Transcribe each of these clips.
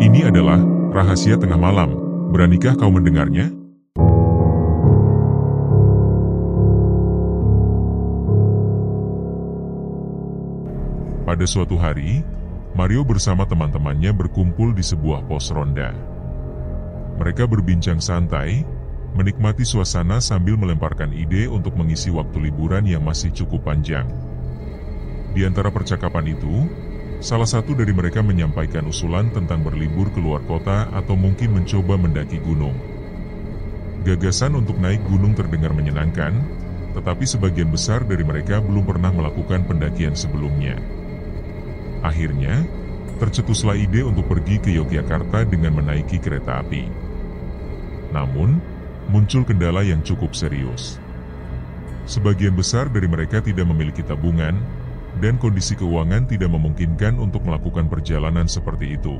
Ini adalah rahasia tengah malam. Beranikah kau mendengarnya? Pada suatu hari, Mario bersama teman-temannya berkumpul di sebuah pos ronda. Mereka berbincang santai, menikmati suasana sambil melemparkan ide untuk mengisi waktu liburan yang masih cukup panjang. Di antara percakapan itu, salah satu dari mereka menyampaikan usulan tentang berlibur ke luar kota atau mungkin mencoba mendaki gunung. Gagasan untuk naik gunung terdengar menyenangkan, tetapi sebagian besar dari mereka belum pernah melakukan pendakian sebelumnya. Akhirnya, tercetuslah ide untuk pergi ke Yogyakarta dengan menaiki kereta api. Namun, muncul kendala yang cukup serius. Sebagian besar dari mereka tidak memiliki tabungan, dan kondisi keuangan tidak memungkinkan untuk melakukan perjalanan seperti itu.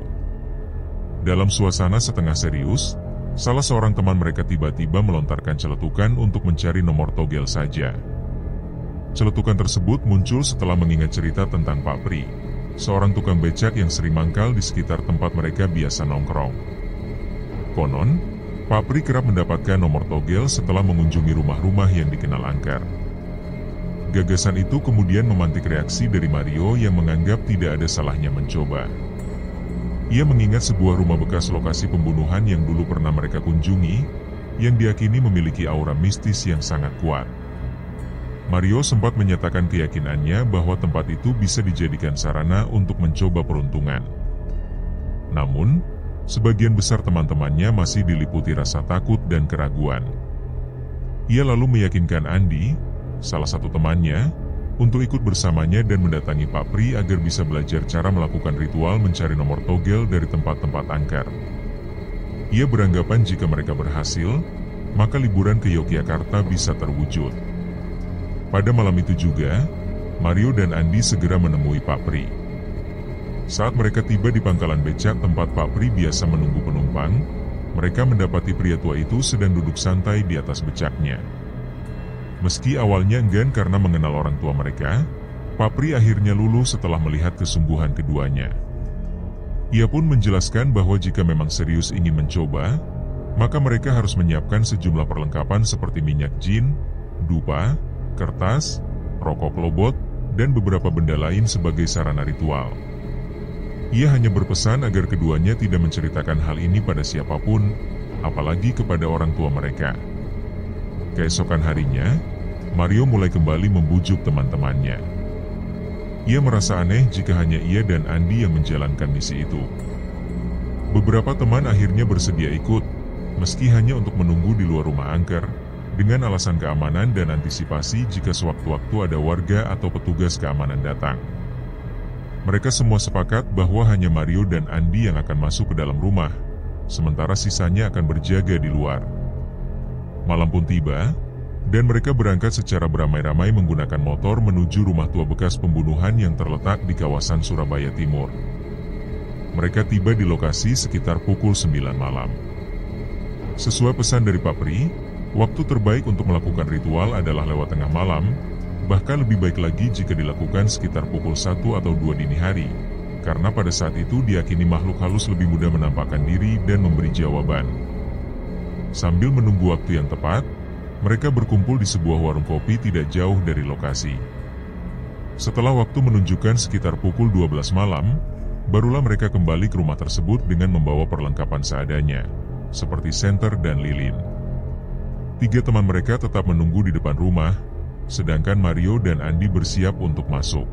Dalam suasana setengah serius, salah seorang teman mereka tiba-tiba melontarkan celetukan untuk mencari nomor togel saja. Celetukan tersebut muncul setelah mengingat cerita tentang Pak Pri, seorang tukang becak yang sering mangkal di sekitar tempat mereka biasa nongkrong. Konon, Pak Pri kerap mendapatkan nomor togel setelah mengunjungi rumah-rumah yang dikenal angker. Gagasan itu kemudian memantik reaksi dari Mario yang menganggap tidak ada salahnya mencoba. Ia mengingat sebuah rumah bekas lokasi pembunuhan yang dulu pernah mereka kunjungi, yang diyakini memiliki aura mistis yang sangat kuat. Mario sempat menyatakan keyakinannya bahwa tempat itu bisa dijadikan sarana untuk mencoba peruntungan. Namun, sebagian besar teman-temannya masih diliputi rasa takut dan keraguan. Ia lalu meyakinkan Andi, salah satu temannya, untuk ikut bersamanya dan mendatangi Pak Pri agar bisa belajar cara melakukan ritual mencari nomor togel dari tempat-tempat angker. Ia beranggapan jika mereka berhasil, maka liburan ke Yogyakarta bisa terwujud. Pada malam itu juga, Mario dan Andi segera menemui Pak Pri. Saat mereka tiba di pangkalan becak tempat Pak Pri biasa menunggu penumpang, mereka mendapati pria tua itu sedang duduk santai di atas becaknya. Meski awalnya enggan karena mengenal orang tua mereka, Pak Pri akhirnya luluh setelah melihat kesungguhan keduanya. Ia pun menjelaskan bahwa jika memang serius ingin mencoba, maka mereka harus menyiapkan sejumlah perlengkapan seperti minyak jin, dupa, kertas, rokok lobot, dan beberapa benda lain sebagai sarana ritual. Ia hanya berpesan agar keduanya tidak menceritakan hal ini pada siapapun, apalagi kepada orang tua mereka. Keesokan harinya, Mario mulai kembali membujuk teman-temannya. Ia merasa aneh jika hanya ia dan Andi yang menjalankan misi itu. Beberapa teman akhirnya bersedia ikut, meski hanya untuk menunggu di luar rumah angker, dengan alasan keamanan dan antisipasi jika sewaktu-waktu ada warga atau petugas keamanan datang. Mereka semua sepakat bahwa hanya Mario dan Andi yang akan masuk ke dalam rumah, sementara sisanya akan berjaga di luar. Malam pun tiba, dan mereka berangkat secara beramai-ramai menggunakan motor menuju rumah tua bekas pembunuhan yang terletak di kawasan Surabaya Timur. Mereka tiba di lokasi sekitar pukul 9 malam. Sesuai pesan dari Pak Pri, waktu terbaik untuk melakukan ritual adalah lewat tengah malam, bahkan lebih baik lagi jika dilakukan sekitar pukul 1 atau 2 dini hari, karena pada saat itu diyakini makhluk halus lebih mudah menampakkan diri dan memberi jawaban. Sambil menunggu waktu yang tepat, mereka berkumpul di sebuah warung kopi tidak jauh dari lokasi. Setelah waktu menunjukkan sekitar pukul 12 malam, barulah mereka kembali ke rumah tersebut dengan membawa perlengkapan seadanya, seperti senter dan lilin. 3 teman mereka tetap menunggu di depan rumah, sedangkan Mario dan Andi bersiap untuk masuk.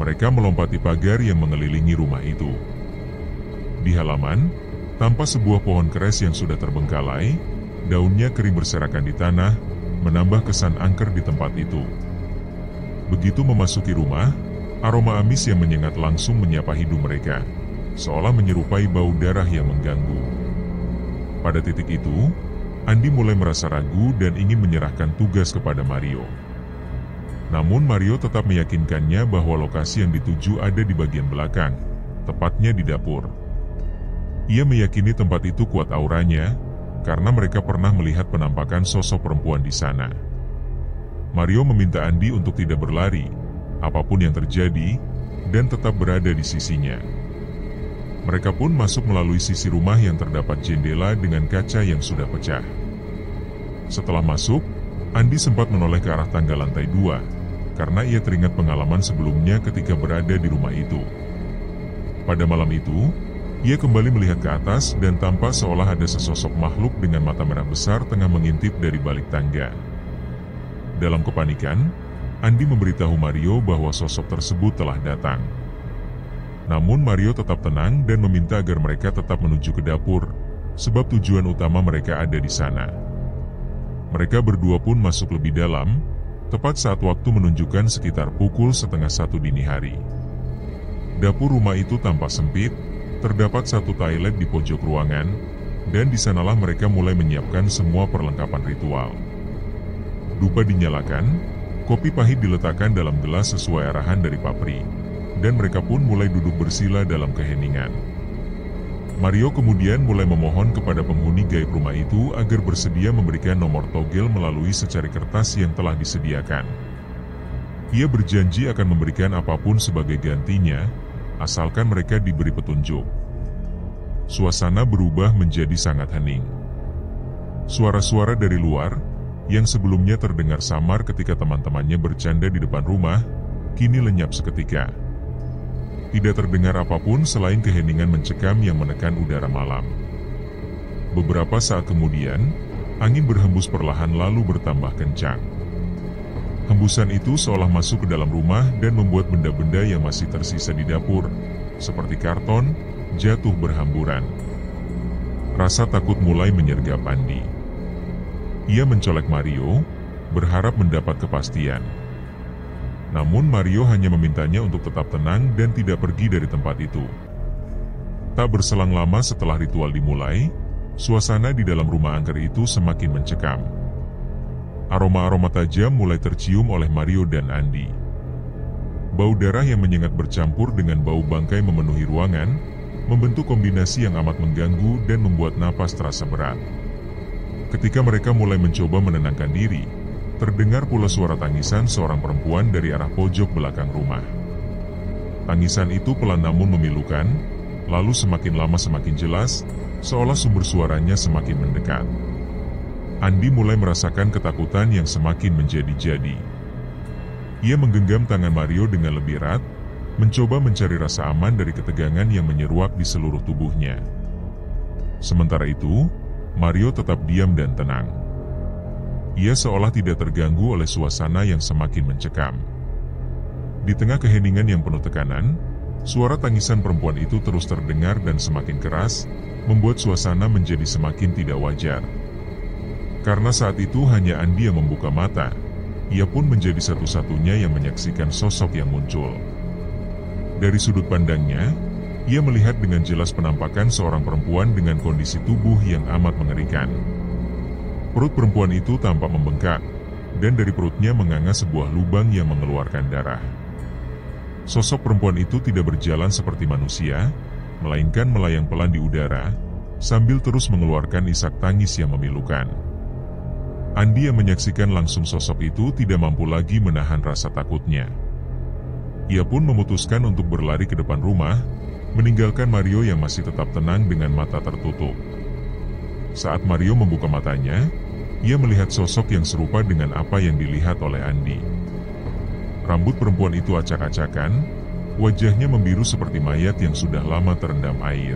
Mereka melompati pagar yang mengelilingi rumah itu. Di halaman, tampak sebuah pohon keres yang sudah terbengkalai, daunnya kering berserakan di tanah, menambah kesan angker di tempat itu. Begitu memasuki rumah, aroma amis yang menyengat langsung menyapa hidung mereka, seolah menyerupai bau darah yang mengganggu. Pada titik itu, Andi mulai merasa ragu dan ingin menyerahkan tugas kepada Mario. Namun Mario tetap meyakinkannya bahwa lokasi yang dituju ada di bagian belakang, tepatnya di dapur. Ia meyakini tempat itu kuat auranya, karena mereka pernah melihat penampakan sosok perempuan di sana. Mario meminta Andi untuk tidak berlari, apapun yang terjadi, dan tetap berada di sisinya. Mereka pun masuk melalui sisi rumah yang terdapat jendela dengan kaca yang sudah pecah. Setelah masuk, Andi sempat menoleh ke arah tangga lantai 2, karena ia teringat pengalaman sebelumnya ketika berada di rumah itu. Pada malam itu, ia kembali melihat ke atas dan tampak seolah ada sesosok makhluk dengan mata merah besar tengah mengintip dari balik tangga. Dalam kepanikan, Andi memberitahu Mario bahwa sosok tersebut telah datang. Namun Mario tetap tenang dan meminta agar mereka tetap menuju ke dapur, sebab tujuan utama mereka ada di sana. Mereka berdua pun masuk lebih dalam, tepat saat waktu menunjukkan sekitar pukul 12:30 dini hari. Dapur rumah itu tampak sempit, terdapat satu toilet di pojok ruangan, dan di sanalah mereka mulai menyiapkan semua perlengkapan ritual. Dupa dinyalakan, kopi pahit diletakkan dalam gelas sesuai arahan dari Papri, dan mereka pun mulai duduk bersila dalam keheningan. Mario kemudian mulai memohon kepada penghuni gaib rumah itu agar bersedia memberikan nomor togel melalui secari kertas yang telah disediakan. Ia berjanji akan memberikan apapun sebagai gantinya, asalkan mereka diberi petunjuk. Suasana berubah menjadi sangat hening. Suara-suara dari luar, yang sebelumnya terdengar samar ketika teman-temannya bercanda di depan rumah, kini lenyap seketika. Tidak terdengar apapun selain keheningan mencekam yang menekan udara malam. Beberapa saat kemudian, angin berhembus perlahan lalu bertambah kencang. Hembusan itu seolah masuk ke dalam rumah dan membuat benda-benda yang masih tersisa di dapur, seperti karton, jatuh berhamburan. Rasa takut mulai menyergap Andi. Ia mencolek Mario, berharap mendapat kepastian. Namun Mario hanya memintanya untuk tetap tenang dan tidak pergi dari tempat itu. Tak berselang lama setelah ritual dimulai, suasana di dalam rumah angker itu semakin mencekam. Aroma-aroma tajam mulai tercium oleh Mario dan Andi. Bau darah yang menyengat bercampur dengan bau bangkai memenuhi ruangan, membentuk kombinasi yang amat mengganggu dan membuat napas terasa berat. Ketika mereka mulai mencoba menenangkan diri, terdengar pula suara tangisan seorang perempuan dari arah pojok belakang rumah. Tangisan itu pelan namun memilukan, lalu semakin lama semakin jelas, seolah sumber suaranya semakin mendekat. Andi mulai merasakan ketakutan yang semakin menjadi-jadi. Ia menggenggam tangan Mario dengan lebih erat, mencoba mencari rasa aman dari ketegangan yang menyeruak di seluruh tubuhnya. Sementara itu, Mario tetap diam dan tenang. Ia seolah tidak terganggu oleh suasana yang semakin mencekam. Di tengah keheningan yang penuh tekanan, suara tangisan perempuan itu terus terdengar dan semakin keras, membuat suasana menjadi semakin tidak wajar. Karena saat itu hanya Andi yang membuka mata, ia pun menjadi satu-satunya yang menyaksikan sosok yang muncul. Dari sudut pandangnya, ia melihat dengan jelas penampakan seorang perempuan dengan kondisi tubuh yang amat mengerikan. Perut perempuan itu tampak membengkak, dan dari perutnya menganga sebuah lubang yang mengeluarkan darah. Sosok perempuan itu tidak berjalan seperti manusia, melainkan melayang pelan di udara, sambil terus mengeluarkan isak tangis yang memilukan. Andi yang menyaksikan langsung sosok itu tidak mampu lagi menahan rasa takutnya. Ia pun memutuskan untuk berlari ke depan rumah, meninggalkan Mario yang masih tetap tenang dengan mata tertutup. Saat Mario membuka matanya, ia melihat sosok yang serupa dengan apa yang dilihat oleh Andi. Rambut perempuan itu acak-acakan, wajahnya membiru seperti mayat yang sudah lama terendam air.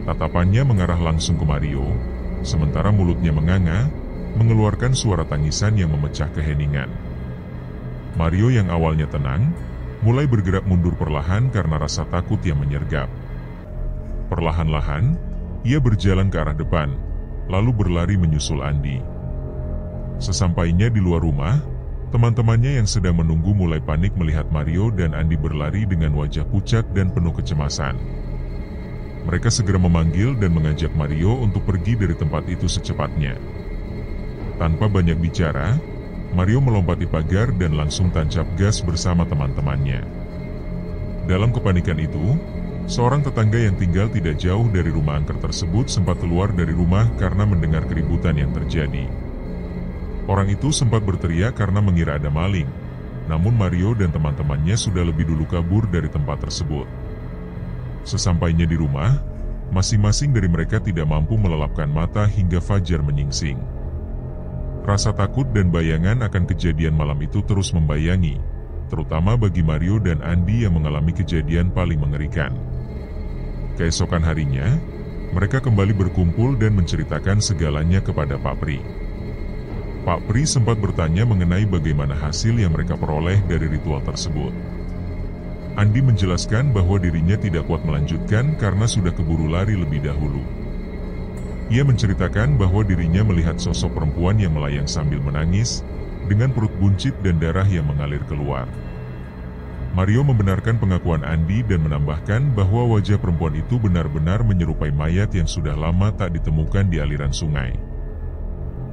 Tatapannya mengarah langsung ke Mario, sementara mulutnya menganga, mengeluarkan suara tangisan yang memecah keheningan. Mario yang awalnya tenang, mulai bergerak mundur perlahan karena rasa takut yang menyergap. Perlahan-lahan, ia berjalan ke arah depan, lalu berlari menyusul Andi. Sesampainya di luar rumah, teman-temannya yang sedang menunggu mulai panik melihat Mario dan Andi berlari dengan wajah pucat dan penuh kecemasan. Mereka segera memanggil dan mengajak Mario untuk pergi dari tempat itu secepatnya. Tanpa banyak bicara, Mario melompati pagar dan langsung tancap gas bersama teman-temannya. Dalam kepanikan itu, seorang tetangga yang tinggal tidak jauh dari rumah angker tersebut sempat keluar dari rumah karena mendengar keributan yang terjadi. Orang itu sempat berteriak karena mengira ada maling, namun Mario dan teman-temannya sudah lebih dulu kabur dari tempat tersebut. Sesampainya di rumah, masing-masing dari mereka tidak mampu melelapkan mata hingga fajar menyingsing. Rasa takut dan bayangan akan kejadian malam itu terus membayangi, terutama bagi Mario dan Andi yang mengalami kejadian paling mengerikan. Keesokan harinya, mereka kembali berkumpul dan menceritakan segalanya kepada Pak Pri. Pak Pri sempat bertanya mengenai bagaimana hasil yang mereka peroleh dari ritual tersebut. Andi menjelaskan bahwa dirinya tidak kuat melanjutkan karena sudah keburu lari lebih dahulu. Ia menceritakan bahwa dirinya melihat sosok perempuan yang melayang sambil menangis, dengan perut buncit dan darah yang mengalir keluar. Mario membenarkan pengakuan Andi dan menambahkan bahwa wajah perempuan itu benar-benar menyerupai mayat yang sudah lama tak ditemukan di aliran sungai.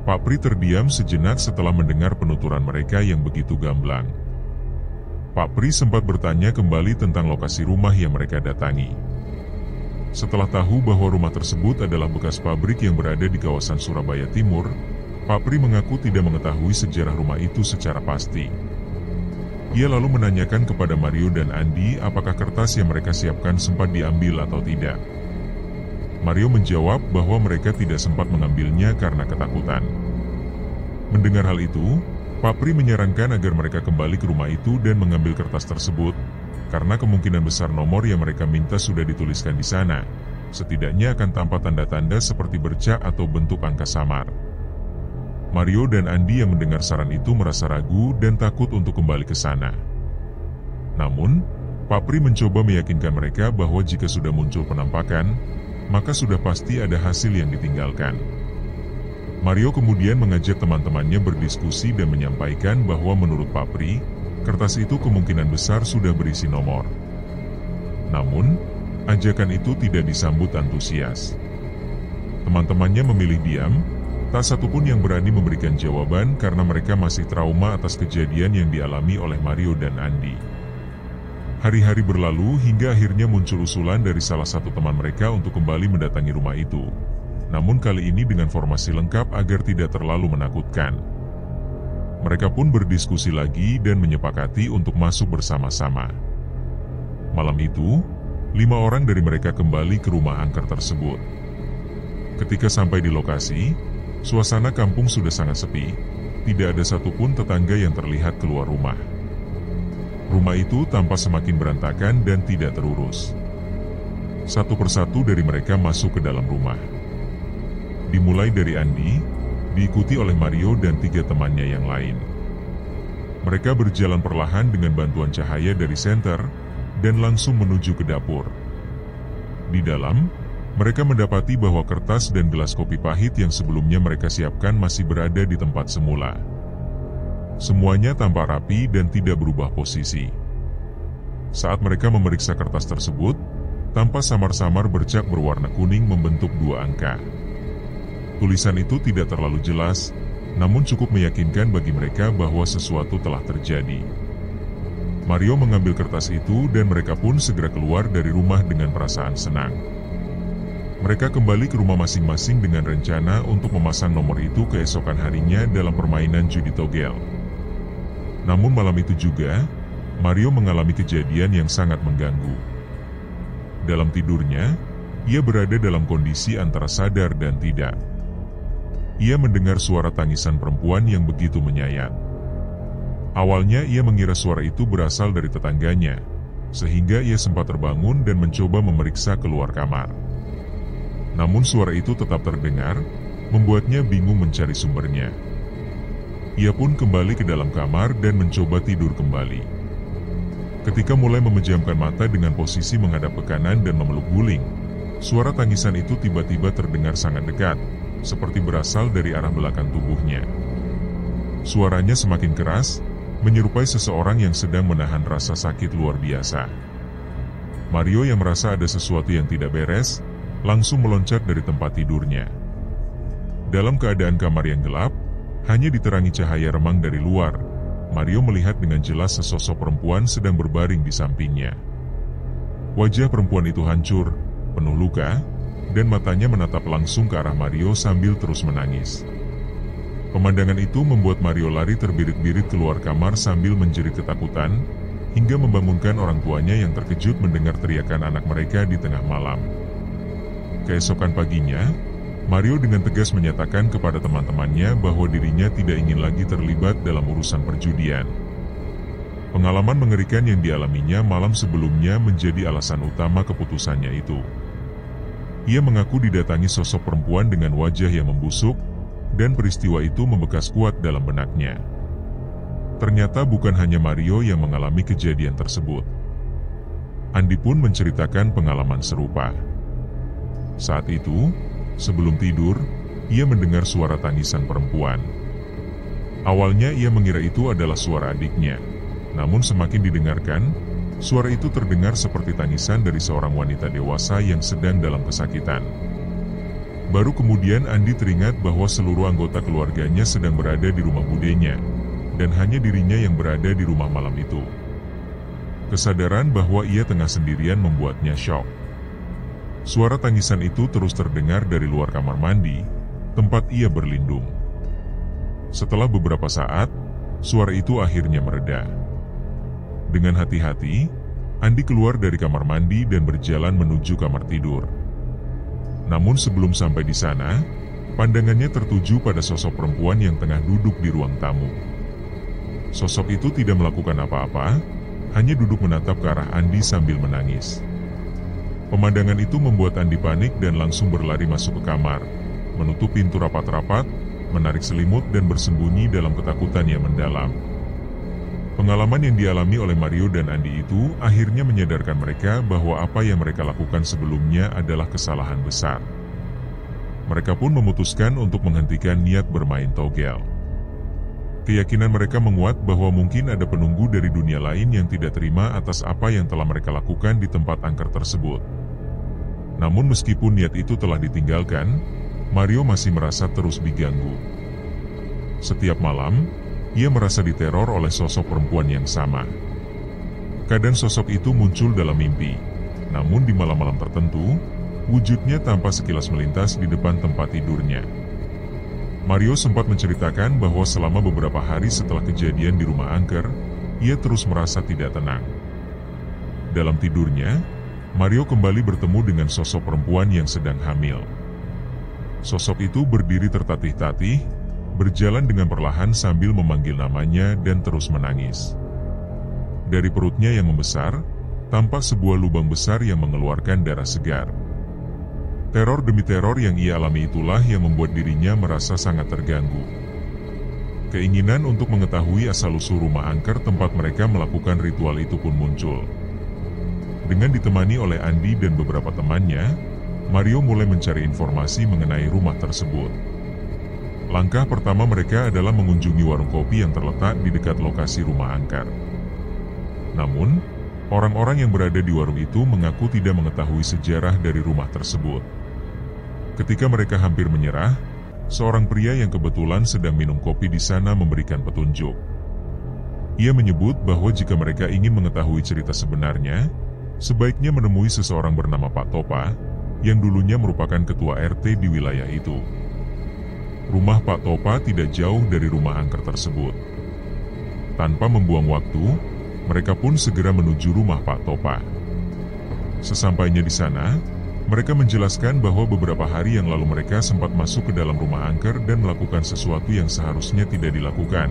Pak Pri terdiam sejenak setelah mendengar penuturan mereka yang begitu gamblang. Pak Pri sempat bertanya kembali tentang lokasi rumah yang mereka datangi. Setelah tahu bahwa rumah tersebut adalah bekas pabrik yang berada di kawasan Surabaya Timur, Pak Pri mengaku tidak mengetahui sejarah rumah itu secara pasti. Ia lalu menanyakan kepada Mario dan Andi apakah kertas yang mereka siapkan sempat diambil atau tidak. Mario menjawab bahwa mereka tidak sempat mengambilnya karena ketakutan. Mendengar hal itu, Pak Pri menyarankan agar mereka kembali ke rumah itu dan mengambil kertas tersebut, karena kemungkinan besar nomor yang mereka minta sudah dituliskan di sana, setidaknya akan tampak tanda-tanda seperti bercak atau bentuk angka samar. Mario dan Andi yang mendengar saran itu merasa ragu dan takut untuk kembali ke sana. Namun, Pak Pri mencoba meyakinkan mereka bahwa jika sudah muncul penampakan, maka sudah pasti ada hasil yang ditinggalkan. Mario kemudian mengajak teman-temannya berdiskusi dan menyampaikan bahwa menurut Pak Pri, kertas itu kemungkinan besar sudah berisi nomor. Namun, ajakan itu tidak disambut antusias. Teman-temannya memilih diam, tak satupun yang berani memberikan jawaban karena mereka masih trauma atas kejadian yang dialami oleh Mario dan Andi. Hari-hari berlalu hingga akhirnya muncul usulan dari salah satu teman mereka untuk kembali mendatangi rumah itu. Namun kali ini dengan formasi lengkap agar tidak terlalu menakutkan. Mereka pun berdiskusi lagi dan menyepakati untuk masuk bersama-sama. Malam itu, 5 orang dari mereka kembali ke rumah angker tersebut. Ketika sampai di lokasi, suasana kampung sudah sangat sepi. Tidak ada satupun tetangga yang terlihat keluar rumah. Rumah itu tampak semakin berantakan dan tidak terurus. Satu persatu dari mereka masuk ke dalam rumah. Dimulai dari Andi, diikuti oleh Mario dan 3 temannya yang lain. Mereka berjalan perlahan dengan bantuan cahaya dari senter dan langsung menuju ke dapur. Di dalam, mereka mendapati bahwa kertas dan gelas kopi pahit yang sebelumnya mereka siapkan masih berada di tempat semula. Semuanya tampak rapi dan tidak berubah posisi. Saat mereka memeriksa kertas tersebut, tampak samar-samar bercak berwarna kuning membentuk 2 angka. Tulisan itu tidak terlalu jelas, namun cukup meyakinkan bagi mereka bahwa sesuatu telah terjadi. Mario mengambil kertas itu dan mereka pun segera keluar dari rumah dengan perasaan senang. Mereka kembali ke rumah masing-masing dengan rencana untuk memasang nomor itu keesokan harinya dalam permainan judi togel. Namun malam itu juga, Mario mengalami kejadian yang sangat mengganggu. Dalam tidurnya, ia berada dalam kondisi antara sadar dan tidak. Ia mendengar suara tangisan perempuan yang begitu menyayat. Awalnya ia mengira suara itu berasal dari tetangganya, sehingga ia sempat terbangun dan mencoba memeriksa keluar kamar. Namun suara itu tetap terdengar, membuatnya bingung mencari sumbernya. Ia pun kembali ke dalam kamar dan mencoba tidur kembali. Ketika mulai memejamkan mata dengan posisi menghadap ke kanan dan memeluk guling, suara tangisan itu tiba-tiba terdengar sangat dekat, seperti berasal dari arah belakang tubuhnya. Suaranya semakin keras, menyerupai seseorang yang sedang menahan rasa sakit luar biasa. Mario yang merasa ada sesuatu yang tidak beres, langsung meloncat dari tempat tidurnya. Dalam keadaan kamar yang gelap, hanya diterangi cahaya remang dari luar, Mario melihat dengan jelas sesosok perempuan sedang berbaring di sampingnya. Wajah perempuan itu hancur, penuh luka, dan matanya menatap langsung ke arah Mario sambil terus menangis. Pemandangan itu membuat Mario lari terbirit-birit keluar kamar sambil menjerit ketakutan, hingga membangunkan orang tuanya yang terkejut mendengar teriakan anak mereka di tengah malam. Keesokan paginya, Mario dengan tegas menyatakan kepada teman-temannya bahwa dirinya tidak ingin lagi terlibat dalam urusan perjudian. Pengalaman mengerikan yang dialaminya malam sebelumnya menjadi alasan utama keputusannya itu. Ia mengaku didatangi sosok perempuan dengan wajah yang membusuk, dan peristiwa itu membekas kuat dalam benaknya. Ternyata bukan hanya Mario yang mengalami kejadian tersebut. Andi pun menceritakan pengalaman serupa. Saat itu, sebelum tidur, ia mendengar suara tangisan perempuan. Awalnya ia mengira itu adalah suara adiknya, namun semakin didengarkan, suara itu terdengar seperti tangisan dari seorang wanita dewasa yang sedang dalam kesakitan. Baru kemudian Andi teringat bahwa seluruh anggota keluarganya sedang berada di rumah budenya, dan hanya dirinya yang berada di rumah malam itu. Kesadaran bahwa ia tengah sendirian membuatnya syok. Suara tangisan itu terus terdengar dari luar kamar mandi, tempat ia berlindung. Setelah beberapa saat, suara itu akhirnya mereda. Dengan hati-hati, Andi keluar dari kamar mandi dan berjalan menuju kamar tidur. Namun sebelum sampai di sana, pandangannya tertuju pada sosok perempuan yang tengah duduk di ruang tamu. Sosok itu tidak melakukan apa-apa, hanya duduk menatap ke arah Andi sambil menangis. Pemandangan itu membuat Andi panik dan langsung berlari masuk ke kamar, menutup pintu rapat-rapat, menarik selimut dan bersembunyi dalam ketakutan yang mendalam. Pengalaman yang dialami oleh Mario dan Andi itu akhirnya menyadarkan mereka bahwa apa yang mereka lakukan sebelumnya adalah kesalahan besar. Mereka pun memutuskan untuk menghentikan niat bermain togel. Keyakinan mereka menguat bahwa mungkin ada penunggu dari dunia lain yang tidak terima atas apa yang telah mereka lakukan di tempat angker tersebut. Namun meskipun niat itu telah ditinggalkan, Mario masih merasa terus diganggu. Setiap malam, ia merasa diteror oleh sosok perempuan yang sama. Kadang sosok itu muncul dalam mimpi, namun di malam-malam tertentu, wujudnya tampak sekilas melintas di depan tempat tidurnya. Mario sempat menceritakan bahwa selama beberapa hari setelah kejadian di rumah angker, ia terus merasa tidak tenang. Dalam tidurnya, Mario kembali bertemu dengan sosok perempuan yang sedang hamil. Sosok itu berdiri tertatih-tatih, berjalan dengan perlahan sambil memanggil namanya dan terus menangis. Dari perutnya yang membesar, tampak sebuah lubang besar yang mengeluarkan darah segar. Teror demi teror yang ia alami itulah yang membuat dirinya merasa sangat terganggu. Keinginan untuk mengetahui asal-usul rumah angker tempat mereka melakukan ritual itu pun muncul. Dengan ditemani oleh Andi dan beberapa temannya, Mario mulai mencari informasi mengenai rumah tersebut. Langkah pertama mereka adalah mengunjungi warung kopi yang terletak di dekat lokasi rumah angker. Namun, orang-orang yang berada di warung itu mengaku tidak mengetahui sejarah dari rumah tersebut. Ketika mereka hampir menyerah, seorang pria yang kebetulan sedang minum kopi di sana memberikan petunjuk. Ia menyebut bahwa jika mereka ingin mengetahui cerita sebenarnya, sebaiknya menemui seseorang bernama Pak Topa, yang dulunya merupakan ketua RT di wilayah itu. Rumah Pak Topa tidak jauh dari rumah angker tersebut. Tanpa membuang waktu, mereka pun segera menuju rumah Pak Topa. Sesampainya di sana, mereka menjelaskan bahwa beberapa hari yang lalu mereka sempat masuk ke dalam rumah angker dan melakukan sesuatu yang seharusnya tidak dilakukan,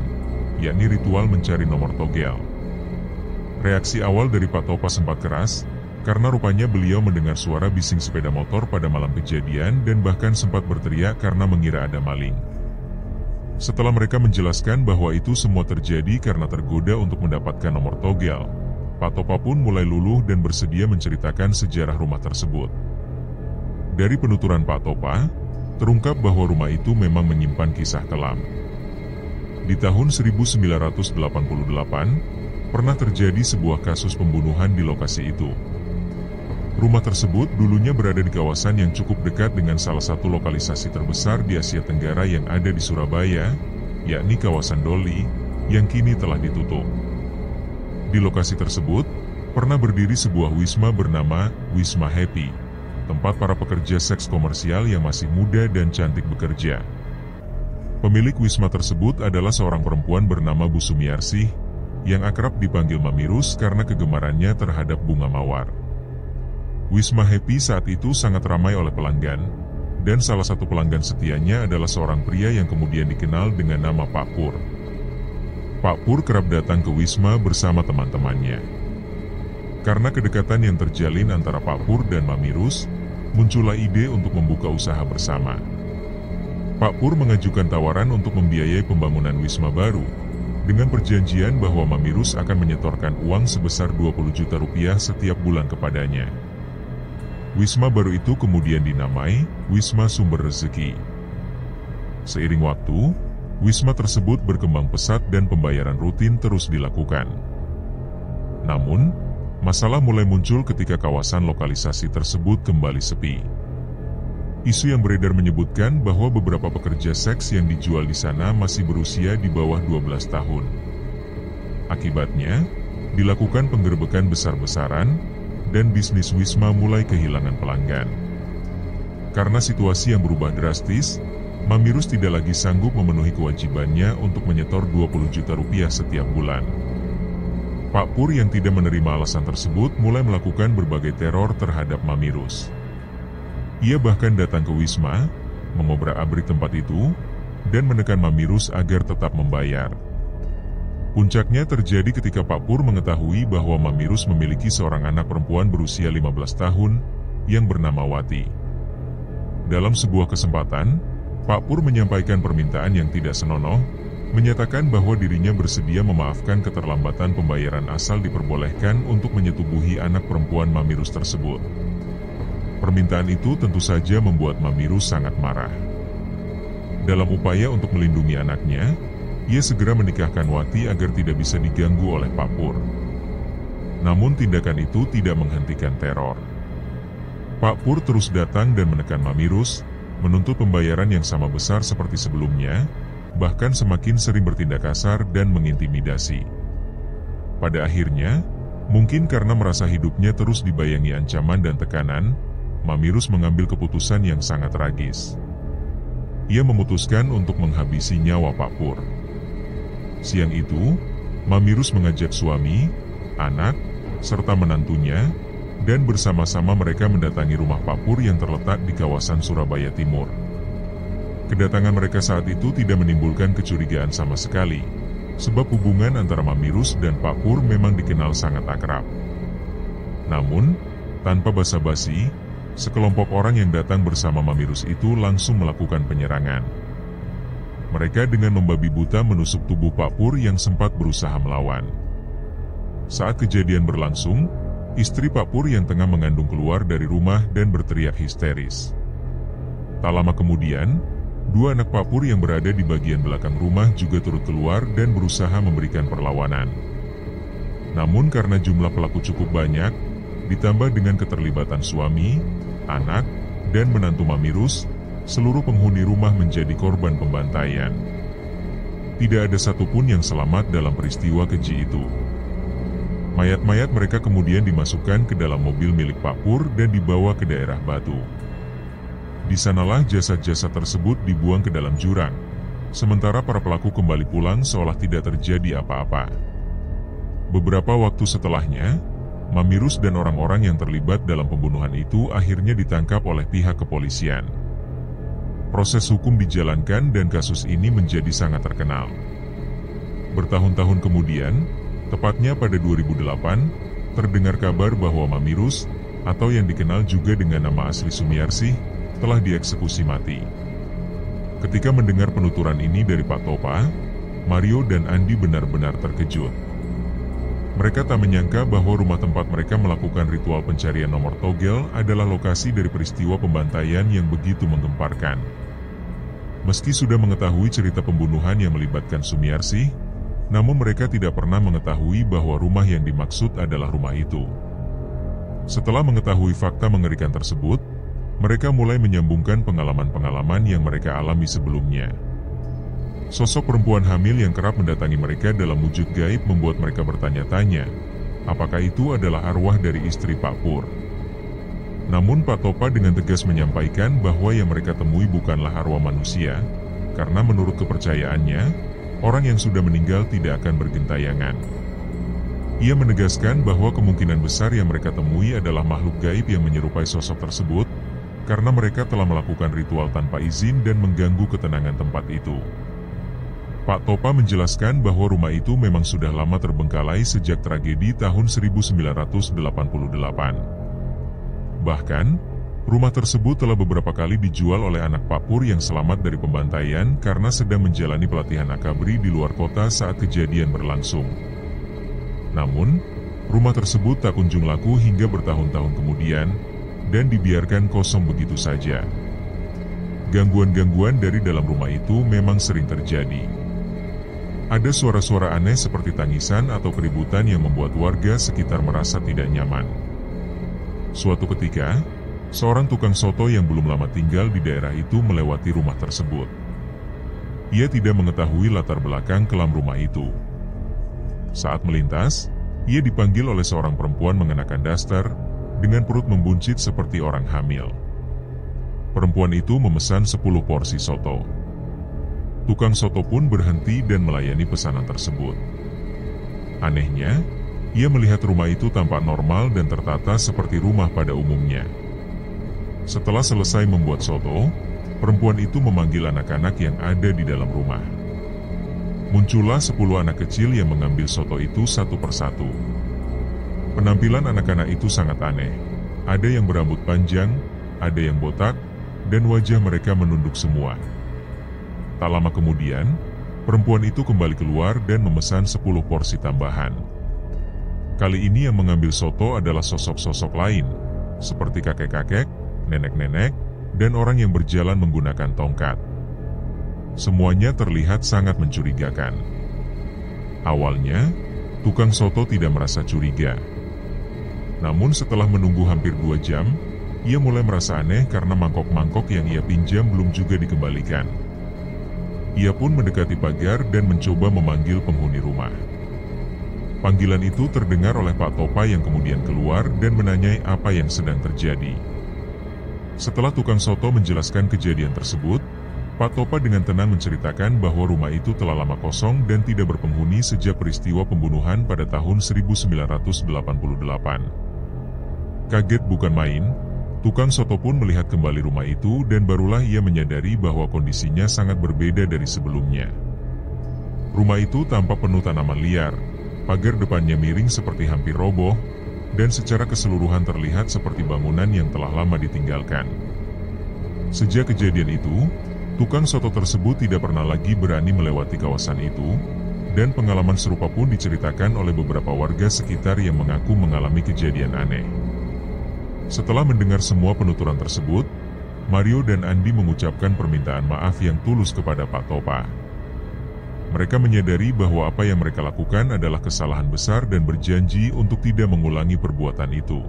yakni ritual mencari nomor togel. Reaksi awal dari Pak Topa sempat keras, karena rupanya beliau mendengar suara bising sepeda motor pada malam kejadian dan bahkan sempat berteriak karena mengira ada maling. Setelah mereka menjelaskan bahwa itu semua terjadi karena tergoda untuk mendapatkan nomor togel, Pak Topa pun mulai luluh dan bersedia menceritakan sejarah rumah tersebut. Dari penuturan Pak Topa, terungkap bahwa rumah itu memang menyimpan kisah kelam. Di tahun 1988, pernah terjadi sebuah kasus pembunuhan di lokasi itu. Rumah tersebut dulunya berada di kawasan yang cukup dekat dengan salah satu lokalisasi terbesar di Asia Tenggara yang ada di Surabaya, yakni kawasan Doli, yang kini telah ditutup. Di lokasi tersebut, pernah berdiri sebuah wisma bernama Wisma Happy, tempat para pekerja seks komersial yang masih muda dan cantik bekerja. Pemilik wisma tersebut adalah seorang perempuan bernama Bu Sumiarsih, yang akrab dipanggil Mamirus karena kegemarannya terhadap bunga mawar. Wisma Happy saat itu sangat ramai oleh pelanggan, dan salah satu pelanggan setianya adalah seorang pria yang kemudian dikenal dengan nama Pak Pur. Pak Pur kerap datang ke Wisma bersama teman-temannya. Karena kedekatan yang terjalin antara Pak Pur dan Mamirus, muncullah ide untuk membuka usaha bersama. Pak Pur mengajukan tawaran untuk membiayai pembangunan Wisma baru, dengan perjanjian bahwa Mamirus akan menyetorkan uang sebesar 20 juta rupiah setiap bulan kepadanya. Wisma baru itu kemudian dinamai Wisma Sumber Rezeki. Seiring waktu, wisma tersebut berkembang pesat dan pembayaran rutin terus dilakukan. Namun, masalah mulai muncul ketika kawasan lokalisasi tersebut kembali sepi. Isu yang beredar menyebutkan bahwa beberapa pekerja seks yang dijual di sana masih berusia di bawah 12 tahun. Akibatnya, dilakukan penggerebekan besar-besaran, dan bisnis wisma mulai kehilangan pelanggan. Karena situasi yang berubah drastis, Mamirus tidak lagi sanggup memenuhi kewajibannya untuk menyetor 20 juta rupiah setiap bulan. Pak Pur yang tidak menerima alasan tersebut mulai melakukan berbagai teror terhadap Mamirus. Ia bahkan datang ke Wisma, mengobrak-abrik tempat itu, dan menekan Mamirus agar tetap membayar. Puncaknya terjadi ketika Pak Pur mengetahui bahwa Mamirus memiliki seorang anak perempuan berusia 15 tahun yang bernama Wati. Dalam sebuah kesempatan, Pak Pur menyampaikan permintaan yang tidak senonoh, menyatakan bahwa dirinya bersedia memaafkan keterlambatan pembayaran asal diperbolehkan untuk menyetubuhi anak perempuan Mamirus tersebut. Permintaan itu tentu saja membuat Mamirus sangat marah. Dalam upaya untuk melindungi anaknya, ia segera menikahkan Wati agar tidak bisa diganggu oleh Pak Pur. Namun tindakan itu tidak menghentikan teror. Pak Pur terus datang dan menekan Mamirus, menuntut pembayaran yang sama besar seperti sebelumnya, bahkan semakin sering bertindak kasar dan mengintimidasi. Pada akhirnya, mungkin karena merasa hidupnya terus dibayangi ancaman dan tekanan, Mamirus mengambil keputusan yang sangat tragis. Ia memutuskan untuk menghabisi nyawa Pak Pur. Siang itu, Mamirus mengajak suami, anak, serta menantunya, dan bersama-sama mereka mendatangi rumah Pak Pur yang terletak di kawasan Surabaya Timur. Kedatangan mereka saat itu tidak menimbulkan kecurigaan sama sekali, sebab hubungan antara Mamirus dan Pak Pur memang dikenal sangat akrab. Namun, tanpa basa-basi, sekelompok orang yang datang bersama Mamirus itu langsung melakukan penyerangan. Mereka dengan membabi buta menusuk tubuh Pak Pur yang sempat berusaha melawan. Saat kejadian berlangsung, istri Pak Pur yang tengah mengandung keluar dari rumah dan berteriak histeris. Tak lama kemudian, dua anak Pak Pur yang berada di bagian belakang rumah juga turut keluar dan berusaha memberikan perlawanan. Namun karena jumlah pelaku cukup banyak, ditambah dengan keterlibatan suami, anak, dan menantu Mamirus, seluruh penghuni rumah menjadi korban pembantaian. Tidak ada satupun yang selamat dalam peristiwa keji itu. Mayat-mayat mereka kemudian dimasukkan ke dalam mobil milik Pak Pur dan dibawa ke daerah Batu. Di sanalah jasad-jasad tersebut dibuang ke dalam jurang, sementara para pelaku kembali pulang seolah tidak terjadi apa-apa. Beberapa waktu setelahnya, Mamirus dan orang-orang yang terlibat dalam pembunuhan itu akhirnya ditangkap oleh pihak kepolisian. Proses hukum dijalankan dan kasus ini menjadi sangat terkenal. Bertahun-tahun kemudian, tepatnya pada 2008, terdengar kabar bahwa Mamirus, atau yang dikenal juga dengan nama asli Sumiarsih, telah dieksekusi mati. Ketika mendengar penuturan ini dari Pak Topa, Mario dan Andi benar-benar terkejut. Mereka tak menyangka bahwa rumah tempat mereka melakukan ritual pencarian nomor togel adalah lokasi dari peristiwa pembantaian yang begitu menggemparkan. Meski sudah mengetahui cerita pembunuhan yang melibatkan Sumiarsih, namun mereka tidak pernah mengetahui bahwa rumah yang dimaksud adalah rumah itu. Setelah mengetahui fakta mengerikan tersebut, mereka mulai menyambungkan pengalaman-pengalaman yang mereka alami sebelumnya. Sosok perempuan hamil yang kerap mendatangi mereka dalam wujud gaib membuat mereka bertanya-tanya, apakah itu adalah arwah dari istri Pak Pur. Namun Pak Topa dengan tegas menyampaikan bahwa yang mereka temui bukanlah arwah manusia, karena menurut kepercayaannya, orang yang sudah meninggal tidak akan bergentayangan. Ia menegaskan bahwa kemungkinan besar yang mereka temui adalah makhluk gaib yang menyerupai sosok tersebut, karena mereka telah melakukan ritual tanpa izin dan mengganggu ketenangan tempat itu. Pak Topa menjelaskan bahwa rumah itu memang sudah lama terbengkalai sejak tragedi tahun 1988. Bahkan, rumah tersebut telah beberapa kali dijual oleh anak Pak Pur yang selamat dari pembantaian karena sedang menjalani pelatihan akabri di luar kota saat kejadian berlangsung. Namun, rumah tersebut tak kunjung laku hingga bertahun-tahun kemudian, dan dibiarkan kosong begitu saja. Gangguan-gangguan dari dalam rumah itu memang sering terjadi. Ada suara-suara aneh seperti tangisan atau keributan yang membuat warga sekitar merasa tidak nyaman. Suatu ketika, seorang tukang soto yang belum lama tinggal di daerah itu melewati rumah tersebut. Ia tidak mengetahui latar belakang kelam rumah itu. Saat melintas, ia dipanggil oleh seorang perempuan mengenakan daster, dengan perut membuncit seperti orang hamil. Perempuan itu memesan 10 porsi soto. Tukang soto pun berhenti dan melayani pesanan tersebut. Anehnya, ia melihat rumah itu tampak normal dan tertata seperti rumah pada umumnya. Setelah selesai membuat soto, perempuan itu memanggil anak-anak yang ada di dalam rumah. Muncullah 10 anak kecil yang mengambil soto itu satu persatu. Penampilan anak-anak itu sangat aneh. Ada yang berambut panjang, ada yang botak, dan wajah mereka menunduk semua. Tak lama kemudian, perempuan itu kembali keluar dan memesan 10 porsi tambahan. Kali ini yang mengambil soto adalah sosok-sosok lain, seperti kakek-kakek, nenek-nenek, dan orang yang berjalan menggunakan tongkat. Semuanya terlihat sangat mencurigakan. Awalnya, tukang soto tidak merasa curiga. Namun setelah menunggu hampir 2 jam, ia mulai merasa aneh karena mangkok-mangkok yang ia pinjam belum juga dikembalikan. Ia pun mendekati pagar dan mencoba memanggil penghuni rumah. Panggilan itu terdengar oleh Pak Topa yang kemudian keluar dan menanyai apa yang sedang terjadi. Setelah tukang soto menjelaskan kejadian tersebut, Pak Topa dengan tenang menceritakan bahwa rumah itu telah lama kosong dan tidak berpenghuni sejak peristiwa pembunuhan pada tahun 1988. Kaget bukan main, tukang soto pun melihat kembali rumah itu dan barulah ia menyadari bahwa kondisinya sangat berbeda dari sebelumnya. Rumah itu tampak penuh tanaman liar, pagar depannya miring seperti hampir roboh, dan secara keseluruhan terlihat seperti bangunan yang telah lama ditinggalkan. Sejak kejadian itu, tukang soto tersebut tidak pernah lagi berani melewati kawasan itu, dan pengalaman serupa pun diceritakan oleh beberapa warga sekitar yang mengaku mengalami kejadian aneh. Setelah mendengar semua penuturan tersebut, Mario dan Andi mengucapkan permintaan maaf yang tulus kepada Pak Topa. Mereka menyadari bahwa apa yang mereka lakukan adalah kesalahan besar dan berjanji untuk tidak mengulangi perbuatan itu.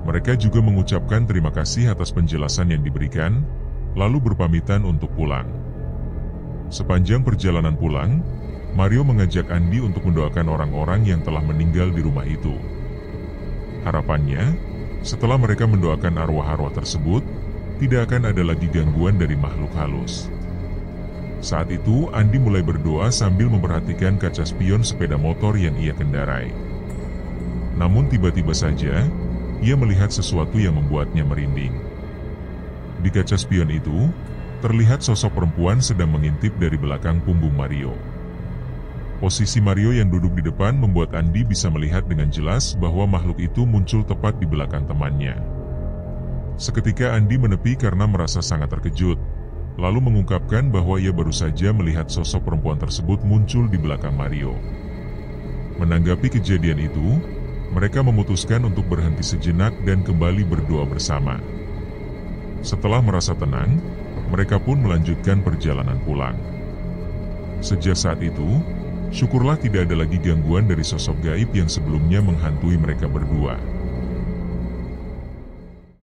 Mereka juga mengucapkan terima kasih atas penjelasan yang diberikan, lalu berpamitan untuk pulang. Sepanjang perjalanan pulang, Mario mengajak Andi untuk mendoakan orang-orang yang telah meninggal di rumah itu. Harapannya, setelah mereka mendoakan arwah-arwah tersebut, tidak akan ada lagi gangguan dari makhluk halus. Saat itu, Andi mulai berdoa sambil memperhatikan kaca spion sepeda motor yang ia kendarai. Namun tiba-tiba saja, ia melihat sesuatu yang membuatnya merinding. Di kaca spion itu, terlihat sosok perempuan sedang mengintip dari belakang punggung Mario. Posisi Mario yang duduk di depan membuat Andi bisa melihat dengan jelas bahwa makhluk itu muncul tepat di belakang temannya. Seketika Andi menepi karena merasa sangat terkejut, lalu mengungkapkan bahwa ia baru saja melihat sosok perempuan tersebut muncul di belakang Mario. Menanggapi kejadian itu, mereka memutuskan untuk berhenti sejenak dan kembali berdoa bersama. Setelah merasa tenang, mereka pun melanjutkan perjalanan pulang. Sejak saat itu, syukurlah tidak ada lagi gangguan dari sosok gaib yang sebelumnya menghantui mereka berdua.